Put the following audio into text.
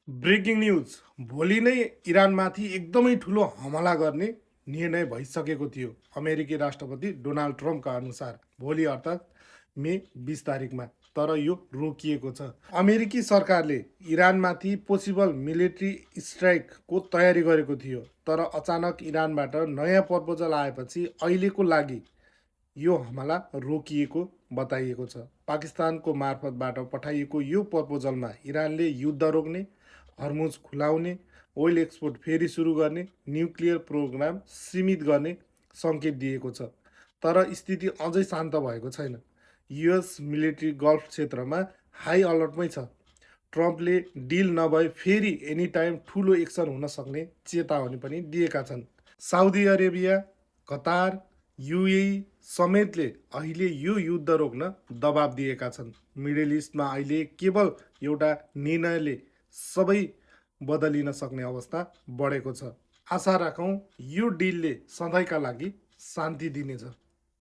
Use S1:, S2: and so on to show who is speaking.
S1: Breaking news. भोलि नै इरानमाथि एकदमै ठुलो हमला गर्ने निर्णय भइसकेको थियो अमेरिकी राष्ट्रपति डोनाल्ड ट्रम्पका अनुसार भोलि अर्थात् मे 20 तारिकमा। तर यो रोकिएको छ। अमेरिकी सरकारले इरानमाथि पोसिबल मिलिट्री स्ट्राइकको तयारी गरेको थियो, तर अचानक इरानबाट नयाँ प्रपोजल आएपछि अहिलेको लागि यो हमला रोकिएको बताइएको छ। पाकिस्तानको मार्फतबाट पठाइएको यो प्रपोजलमा इरानले युद्ध रोक्ने, हर्मुज खुलाउने, ओइल एक्सपोर्ट फेरि सुरु गर्ने, न्युक्लियर प्रोग्राम सीमित गर्ने सङ्केत दिएको छ। तर स्थिति अझै शान्त भएको छैन। युएस मिलिट्री गल्फ क्षेत्रमा हाई अलर्टमै छ। ट्रम्पले डिल नभए फेरि एनी टाइम ठुलो एक्सन हुन सक्ने चेतावनी पनि दिएका छन्। साउदी अरेबिया, कतार, युएई समेतले अहिले यो युद्ध रोक्न दबाब दिएका छन्। मिडल इस्टमा अहिले केवल एउटा निर्णयले सबै बदलिन सक्ने अवस्था बढेको छ। आशा राखौँ यो डिलले सधैँका लागि शान्ति दिनेछ।